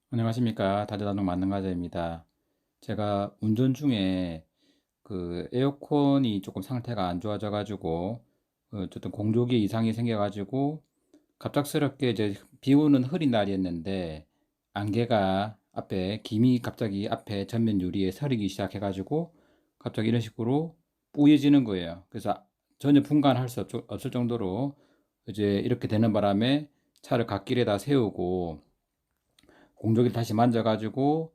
안녕하십니까. 다재다능 만능가자입니다. 제가 운전 중에 에어컨이 조금 상태가 안 좋아져 가지고 어쨌든 공조기 이상이 생겨 가지고 갑작스럽게 이제 비 오는 흐린 날이었는데 안개가 앞에 김이 갑자기 앞에 전면 유리에 서리기 시작해 가지고 갑자기 이런 식으로 뿌얘지는 거예요. 그래서 전혀 분간할 수 없을 정도로 이제 이렇게 되는 바람에 차를 갓길에다 세우고 공조기를 다시 만져가지고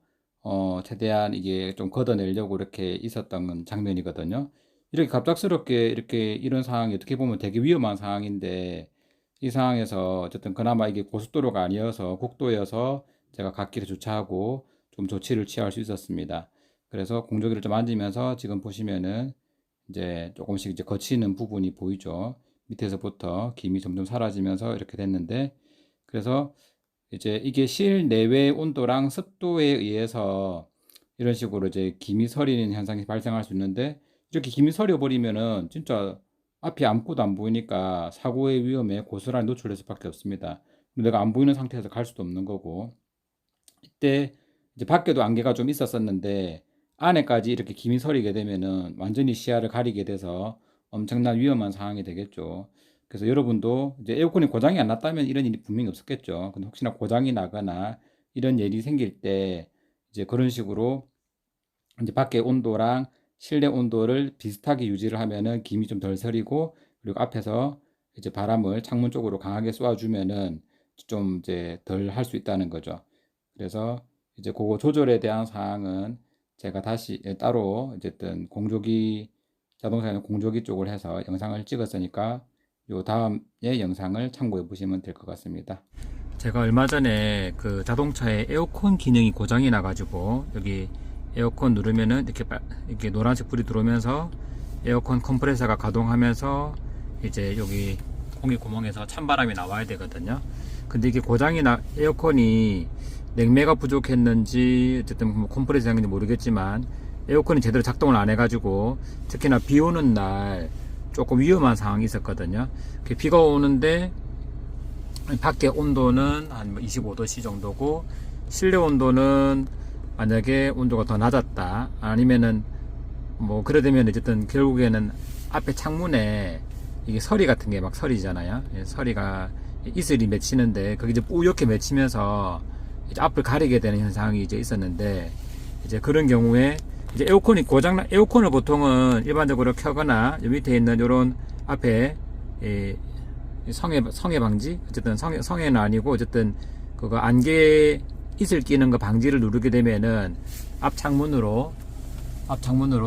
최대한 이게 좀 걷어내려고 이렇게 있었던 장면이거든요. 이렇게 갑작스럽게 이렇게 이런 상황이 어떻게 보면 되게 위험한 상황인데 이 상황에서 어쨌든 그나마 이게 고속도로가 아니어서 국도여서 제가 갓길에 주차하고 좀 조치를 취할 수 있었습니다. 그래서 공조기를 좀 만지면서 지금 보시면은 이제 조금씩 이제 거치는 부분이 보이죠. 밑에서부터 김이 점점 사라지면서 이렇게 됐는데 그래서 이제 이게 실내외 온도랑 습도에 의해서 이런 식으로 이제 김이 서리는 현상이 발생할 수 있는데 이렇게 김이 서려 버리면은 진짜 앞이 아무것도 안 보이니까 사고의 위험에 고스란히 노출될 수밖에 없습니다. 내가 안 보이는 상태에서 갈 수도 없는 거고 이때 이제 밖에도 안개가 좀 있었었는데 안에까지 이렇게 김이 서리게 되면은 완전히 시야를 가리게 돼서 엄청난 위험한 상황이 되겠죠. 그래서 여러분도 이제 에어컨이 고장이 안 났다면 이런 일이 분명히 없었겠죠. 근데 혹시나 고장이 나거나 이런 일이 생길 때 이제 그런 식으로 이제 밖의 온도랑 실내 온도를 비슷하게 유지를 하면은 김이 좀 덜 서리고 그리고 앞에서 이제 바람을 창문 쪽으로 강하게 쏘아주면은 좀 이제 덜 할 수 있다는 거죠. 그래서 이제 그거 조절에 대한 사항은 제가 다시 따로 어쨌든 공조기 자동차는 공조기 쪽을 해서 영상을 찍었으니까 요 다음에 영상을 참고해 보시면 될 것 같습니다. 제가 얼마 전에 그 자동차에 에어컨 기능이 고장이 나가지고 여기 에어컨 누르면은 이렇게 노란색 불이 들어오면서 에어컨 컴프레서가 가동하면서 이제 여기 공기 구멍에서 찬바람이 나와야 되거든요. 근데 이게 에어컨이 냉매가 부족했는지 어쨌든 뭐 컴프레서인지 모르겠지만 에어컨이 제대로 작동을 안 해가지고 특히나 비 오는 날 조금 위험한 상황이 있었거든요. 비가 오는데 밖에 온도는 한 25도씨 정도고 실내 온도는 만약에 온도가 더 낮았다 아니면은 뭐 그래 되면 어쨌든 결국에는 앞에 창문에 이게 서리 같은 게 막 서리잖아요. 서리가 이슬이 맺히는데 그게 이제 뿌옇게 맺히면서 이제 앞을 가리게 되는 현상이 이제 있었는데 이제 그런 경우에 이제 에어컨을 보통은 일반적으로 켜거나 요 밑에 있는 요런 앞에 성해 방지 어쨌든 성해는 아니고 어쨌든 그거 안개 이슬 끼는 거 방지를 누르게 되면은 앞 창문으로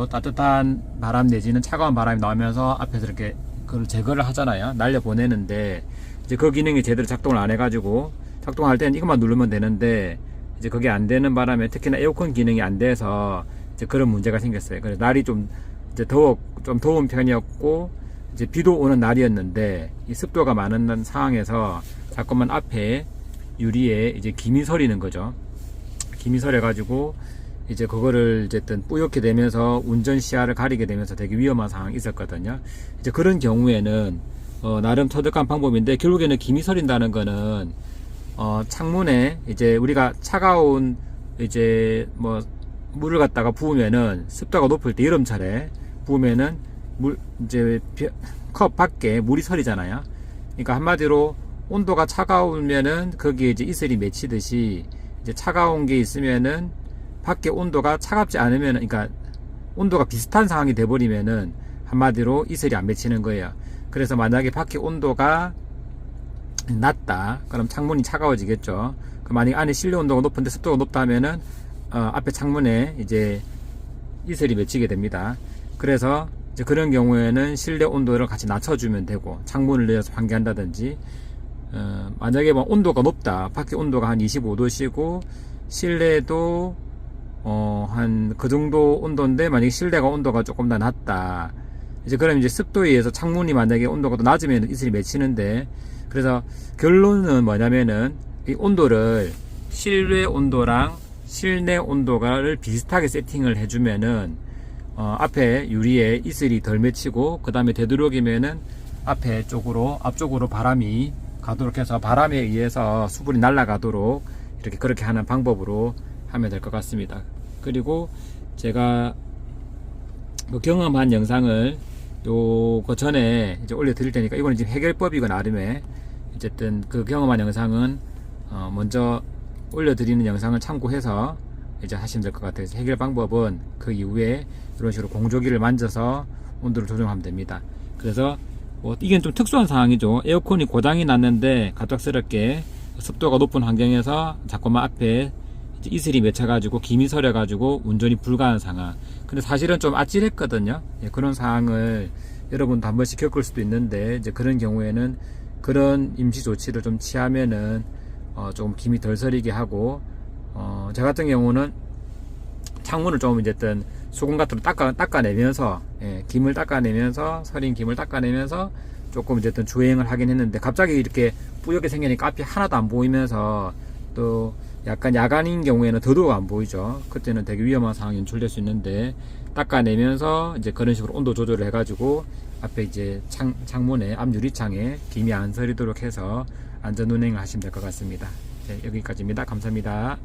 따뜻한 바람 내지는 차가운 바람이 나오면서 앞에서 이렇게 그걸 제거를 하잖아요. 날려 보내는데 이제 그 기능이 제대로 작동을 안 해가지고 작동할 때는 이것만 누르면 되는데 이제 그게 안 되는 바람에 특히나 에어컨 기능이 안 돼서 이제 그런 문제가 생겼어요. 그래서 날이 좀 이제 좀 더운 편이었고 이제 비도 오는 날이었는데 이 습도가 많은 상황에서 자꾸만 앞에 유리에 이제 김이 서리는 거죠. 김이 서려가지고 이제 그거를 어쨌든 뿌옇게 되면서 운전 시야를 가리게 되면서 되게 위험한 상황이 있었거든요. 이제 그런 경우에는 나름 터득한 방법인데 결국에는 김이 서린다는 거는 창문에 이제 우리가 차가운 이제 뭐 물을 갖다가 부으면은 습도가 높을 때 여름철에 부으면은 이제 컵 밖에 물이 서리잖아요. 그러니까 한마디로 온도가 차가우면은 거기에 이제 이슬이 맺히듯이 이제 차가운 게 있으면은 밖에 온도가 차갑지 않으면은 그러니까 온도가 비슷한 상황이 돼버리면은 한마디로 이슬이 안 맺히는 거예요. 그래서 만약에 밖에 온도가 낮다 그럼 창문이 차가워지겠죠. 만약에 안에 실내 온도가 높은데 습도가 높다 하면은 앞에 창문에 이제 이슬이 맺히게 됩니다. 그래서 이제 그런 경우에는 실내 온도를 같이 낮춰주면 되고 창문을 열어서 환기한다든지 만약에 뭐 온도가 높다 밖에 온도가 한 25도씨고 실내도 한 그 정도 온도인데 만약에 실내가 온도가 조금 더 낮다 이제 그럼 이제 습도에 의해서 창문이 만약에 온도가 더 낮으면 이슬이 맺히는데 그래서 결론은 뭐냐면은 이 온도를 실외 온도랑 실내 온도를 비슷하게 세팅을 해주면은 앞에 유리에 이슬이 덜 맺히고 그 다음에 되도록이면은 앞쪽으로 바람이 가도록 해서 바람에 의해서 수분이 날아가도록 이렇게 그렇게 하는 방법으로 하면 될 것 같습니다. 그리고 제가 그 경험한 영상을 요거 전에 이제 올려드릴 테니까, 이거는 지금 해결법이고 나름의, 어쨌든 그 경험한 영상은 먼저 올려드리는 영상을 참고해서 이제 하시면 될 것 같아요. 해결 방법은 그 이후에 이런 식으로 공조기를 만져서 온도를 조정하면 됩니다. 그래서 뭐 이게 좀 특수한 상황이죠. 에어컨이 고장이 났는데 갑작스럽게 습도가 높은 환경에서 자꾸만 앞에 이제 이슬이 맺혀가지고 김이 서려가지고 운전이 불가한 상황. 근데 사실은 좀 아찔했거든요. 예, 그런 상황을 여러분도 한 번씩 겪을 수도 있는데, 이제 그런 경우에는 그런 임시 조치를 좀 취하면은 조금 김이 덜 서리게 하고, 저 같은 경우는 창문을 좀 어쨌든 수건 같은 거 닦아내면서, 예, 김을 닦아내면서, 서린 김을 닦아내면서 조금 어쨌든 주행을 하긴 했는데, 갑자기 이렇게 뿌옇게 생기니까 앞이 하나도 안 보이면서, 또 약간 야간인 경우에는 더더욱 안 보이죠. 그때는 되게 위험한 상황이 연출될 수 있는데, 닦아내면서 이제 그런 식으로 온도 조절을 해가지고 앞에 이제 창문에, 앞 유리창에 김이 안 서리도록 해서 안전 운행을 하시면 될 것 같습니다. 네, 여기까지입니다. 감사합니다.